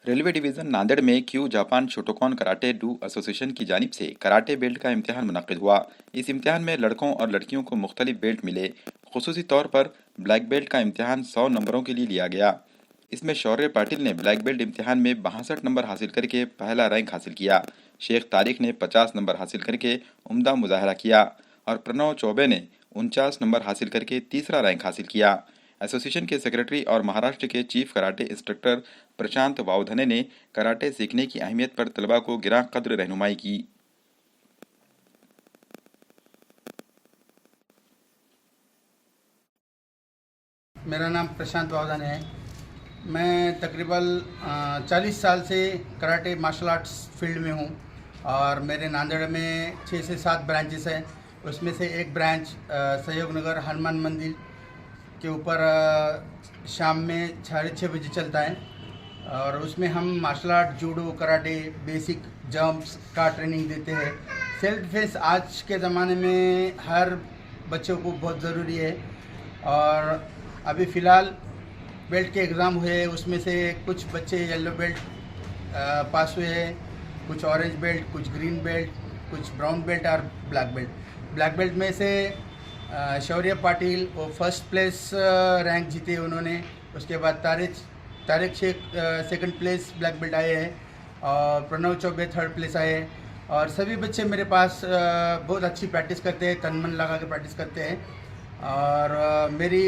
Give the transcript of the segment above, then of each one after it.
Railway division Nanded में क्यू Japan Shotokan karate do association की जानिब से कराटे बेल्ट का इम्तिहान मुनक्किद हुआ। इस इम्तिहान में लड़कों और लड़कियों को मुख्तलिफ बेल्ट मिले। खुसूसी तौर पर ब्लैक बेल्ट का इम्तिहान 100 नंबरों के लिए लिया गया। इसमें शौर्य पाटिल ने ब्लैक बेल्ट इम्तिहान में 62 नंबर हासिल करके पहला रैंक हासिल किया। शेख तारिक ने 50 नंबर हासिल करके उम्दा मुजाहरा किया और प्रणव चौबे ने 49 नंबर हासिल करके तीसरा रैंक हासिल किया। एसोसिएशन के सेक्रेटरी और महाराष्ट्र के चीफ कराटे इंस्ट्रक्टर प्रशांत वावधने ने कराटे सीखने की अहमियत पर तलबा को गिरां कद्र रहनुमाई की। मेरा नाम प्रशांत वावधने है। मैं तकरीबन 40 साल से कराटे मार्शल आर्ट्स फील्ड में हूँ और मेरे नांदेड़ में 6 से 7 ब्रांचेस हैं। उसमें से एक ब्रांच सहयोग नगर हनुमान मंदिर के ऊपर शाम में 6:30 बजे चलता है और उसमें हम martial art, judo, karate, basic jumps का ट्रेनिंग देते हैं। सेल्फ डिफेंस आज के ज़माने में हर बच्चों को बहुत ज़रूरी है और अभी फ़िलहाल बेल्ट के एग्ज़ाम हुए, उसमें से कुछ बच्चे येलो बेल्ट पास हुए हैं, कुछ ऑरेंज बेल्ट, कुछ ग्रीन बेल्ट, कुछ ब्राउन बेल्ट और ब्लैक बेल्ट। ब्लैक बेल्ट में से शौर्य पाटिल वो फर्स्ट प्लेस रैंक जीते उन्होंने। उसके बाद Tariq Shaikh second place black belt आए हैं और प्रणव चौबे थर्ड प्लेस आए हैं। और सभी बच्चे मेरे पास बहुत अच्छी प्रैक्टिस करते हैं, तन मन लगा के प्रैक्टिस करते हैं। और मेरी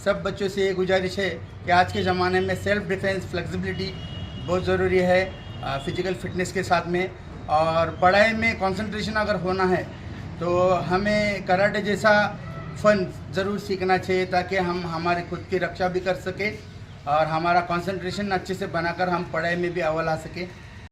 सब बच्चों से ये गुजारिश है कि आज के ज़माने में सेल्फ डिफेंस, फ्लेक्सिबिलिटी बहुत ज़रूरी है फिज़िकल फिटनेस के साथ में। और पढ़ाई में कंसंट्रेशन अगर होना है तो हमें कराटे जैसा फन ज़रूर सीखना चाहिए ताकि हम हमारे खुद की रक्षा भी कर सकें और हमारा कंसंट्रेशन अच्छे से बनाकर हम पढ़ाई में भी अव्वल आ सकें।